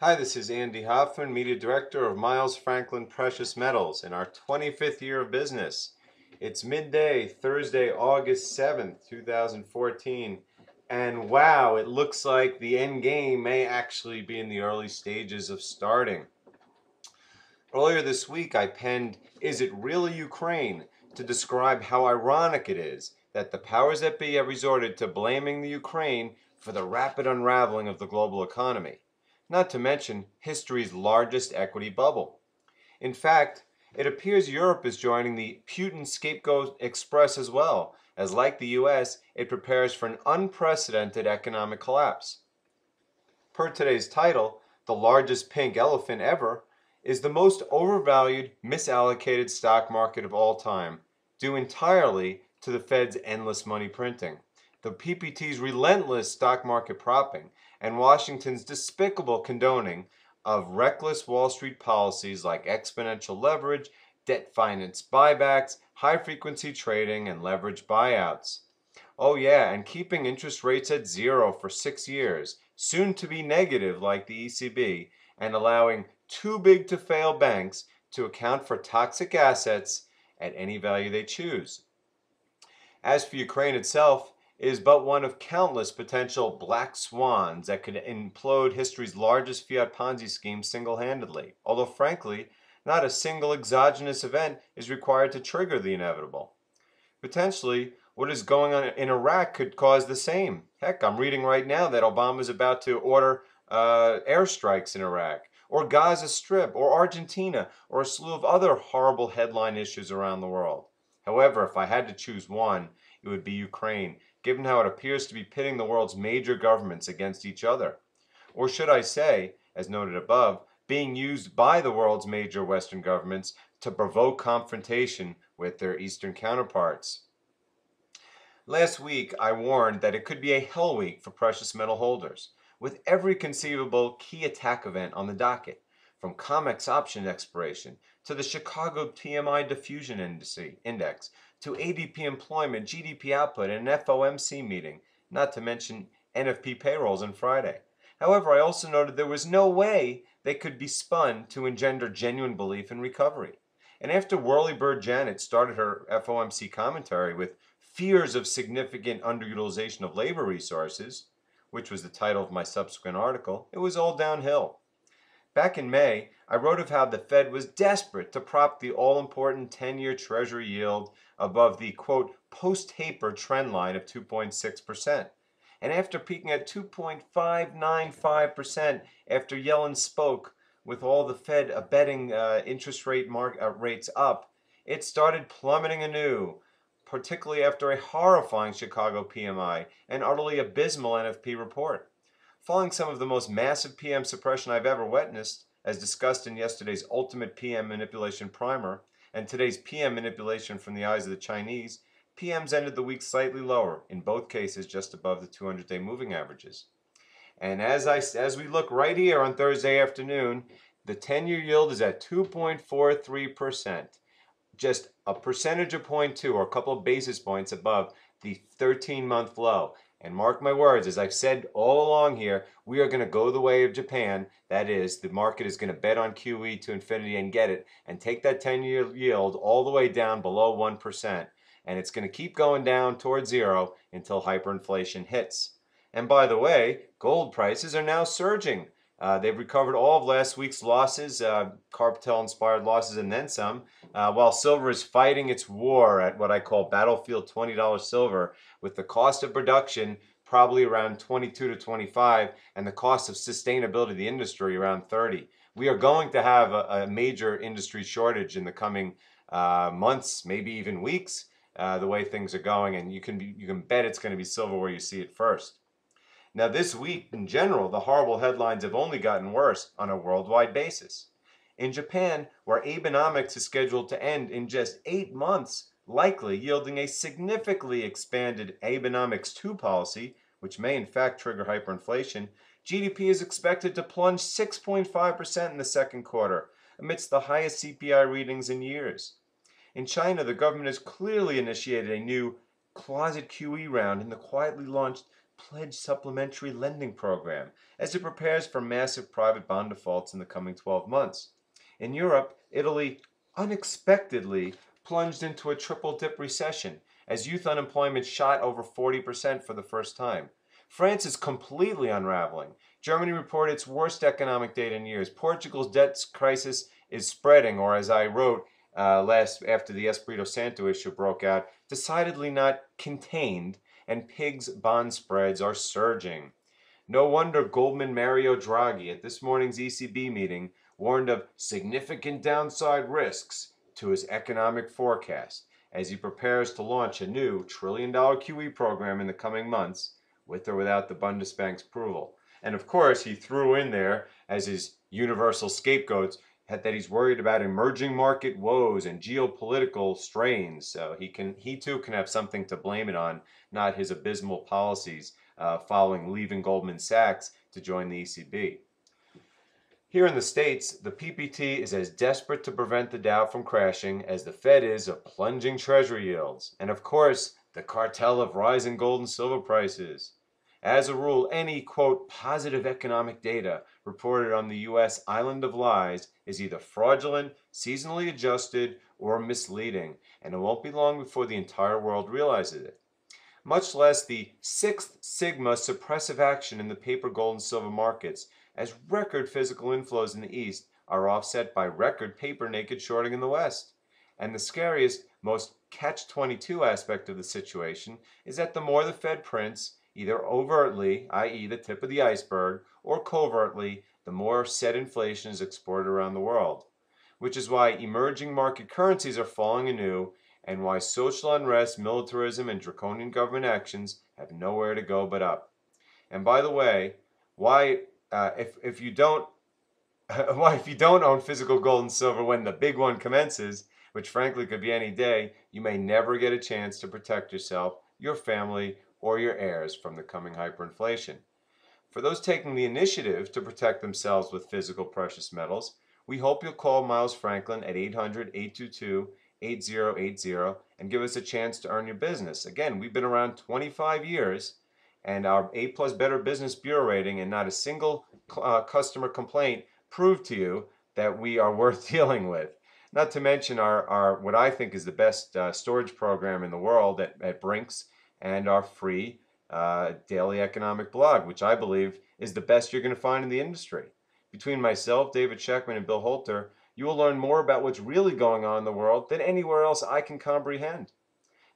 Hi, this is Andy Hoffman, Media Director of Miles Franklin Precious Metals in our 25th year of business. It's midday, Thursday, August 7th, 2014, and wow, it looks like the end game may actually be in the early stages of starting. Earlier this week, I penned, "Is it really Ukraine?" to describe how ironic it is that the powers that be have resorted to blaming the Ukraine for the rapid unraveling of the global economy, not to mention history's largest equity bubble. In fact, it appears Europe is joining the Putin scapegoat express as well, as like the US, it prepares for an unprecedented economic collapse. Per today's title, the largest pink elephant ever is the most overvalued, misallocated stock market of all time, due entirely to the Fed's endless money printing, the PPT's relentless stock market propping, and Washington's despicable condoning of reckless Wall Street policies like exponential leverage, debt finance buybacks, high frequency trading, and leverage buyouts. Oh, yeah, and keeping interest rates at zero for 6 years, soon to be negative like the ECB, and allowing too big to fail banks to account for toxic assets at any value they choose. As for Ukraine itself, it is but one of countless potential black swans that could implode history's largest fiat Ponzi scheme single handedly, although, frankly, not a single exogenous event is required to trigger the inevitable. Potentially, what is going on in Iraq could cause the same. Heck, I'm reading right now that Obama is about to order airstrikes in Iraq, or Gaza Strip, or Argentina, or a slew of other horrible headline issues around the world. However, if I had to choose one, it would be Ukraine, given how it appears to be pitting the world's major governments against each other. Or should I say, as noted above, being used by the world's major Western governments to provoke confrontation with their Eastern counterparts. Last week, I warned that it could be a hell week for precious metal holders, with every conceivable key attack event on the docket, from COMEX option expiration to the Chicago PMI diffusion index to ADP employment, GDP output, and an FOMC meeting, not to mention NFP payrolls on Friday. However, I also noted there was no way they could be spun to engender genuine belief in recovery. And after Whirlybird Janet started her FOMC commentary with fears of significant underutilization of labor resources, which was the title of my subsequent article, it was all downhill. Back in May, I wrote of how the Fed was desperate to prop the all-important 10-year Treasury yield above the, quote, post-taper trend line of 2.6%. And after peaking at 2.595% after Yellen spoke, with all the Fed betting interest rates up, it started plummeting anew, particularly after a horrifying Chicago PMI and utterly abysmal NFP report. Following some of the most massive PM suppression I've ever witnessed, as discussed in yesterday's ultimate PM manipulation primer, and today's PM manipulation from the eyes of the Chinese, PMs ended the week slightly lower, in both cases just above the 200-day moving averages. And as we look right here on Thursday afternoon, the 10-year yield is at 2.43%, just a percentage of 0.2 or a couple of basis points above the 13-month low. And mark my words, as I've said all along here, we are going to go the way of Japan. That is, the market is going to bet on QE to infinity and get it, and take that 10-year yield all the way down below 1%. And it's going to keep going down towards zero until hyperinflation hits. And by the way, gold prices are now surging. They've recovered all of last week's losses, cartel-inspired losses, and then some, while silver is fighting its war at what I call battlefield $20 silver, with the cost of production probably around 22 to 25, and the cost of sustainability of the industry around 30. We are going to have a major industry shortage in the coming months, maybe even weeks, the way things are going, and you can bet it's going to be silver where you see it first. Now, this week, in general, the horrible headlines have only gotten worse on a worldwide basis. In Japan, where Abenomics is scheduled to end in just 8 months, likely yielding a significantly expanded Abenomics 2 policy, which may in fact trigger hyperinflation, GDP is expected to plunge 6.5% in the second quarter, amidst the highest CPI readings in years. In China, the government has clearly initiated a new closet QE round in the quietly launched pledge supplementary lending program as it prepares for massive private bond defaults in the coming 12 months. In Europe, Italy unexpectedly plunged into a triple dip recession as youth unemployment shot over 40% for the first time. France is completely unraveling. Germany reported its worst economic data in years. Portugal's debt crisis is spreading, or as I wrote after the Espirito Santo issue broke out, decidedly not contained, and PIG's bond spreads are surging. No wonder Goldman Mario Draghi at this morning's ECB meeting warned of significant downside risks to his economic forecast as he prepares to launch a new trillion-dollar QE program in the coming months, with or without the Bundesbank's approval. And of course, he threw in there as his universal scapegoats that he's worried about emerging market woes and geopolitical strains. So he too can have something to blame it on, not his abysmal policies following leaving Goldman Sachs to join the ECB. Here in the States, the PPT is as desperate to prevent the Dow from crashing as the Fed is of plunging Treasury yields, and of course, the cartel of rising gold and silver prices. As a rule, any, quote, positive economic data reported on the U.S. island of lies is either fraudulent, seasonally adjusted, or misleading, and it won't be long before the entire world realizes it. Much less the sixth sigma suppressive action in the paper gold and silver markets, as record physical inflows in the East are offset by record paper naked shorting in the West. And the scariest, most catch-22 aspect of the situation is that the more the Fed prints, either overtly, i.e. the tip of the iceberg, or covertly, the more said inflation is exported around the world. Which is why emerging market currencies are falling anew, and why social unrest, militarism, and draconian government actions have nowhere to go but up. And by the way, if you don't own physical gold and silver when the big one commences, which frankly could be any day, you may never get a chance to protect yourself, your family, or your heirs from the coming hyperinflation. For those taking the initiative to protect themselves with physical precious metals, we hope you'll call Miles Franklin at 800-822-8080 and give us a chance to earn your business. Again, we've been around 25 years, and our A+ Better Business Bureau rating and not a single customer complaint proved to you that we are worth dealing with. Not to mention our what I think is the best storage program in the world at Brinks, and our free daily economic blog, which I believe is the best you're going to find in the industry. Between myself, David Scheckman, and Bill Holter, you will learn more about what's really going on in the world than anywhere else I can comprehend.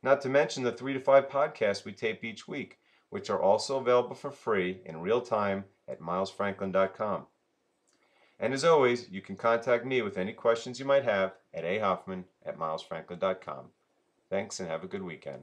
Not to mention the 3 to 5 podcasts we tape each week, which are also available for free in real time at milesfranklin.com. And as always, you can contact me with any questions you might have at ahoffman@milesfranklin.com. Thanks and have a good weekend.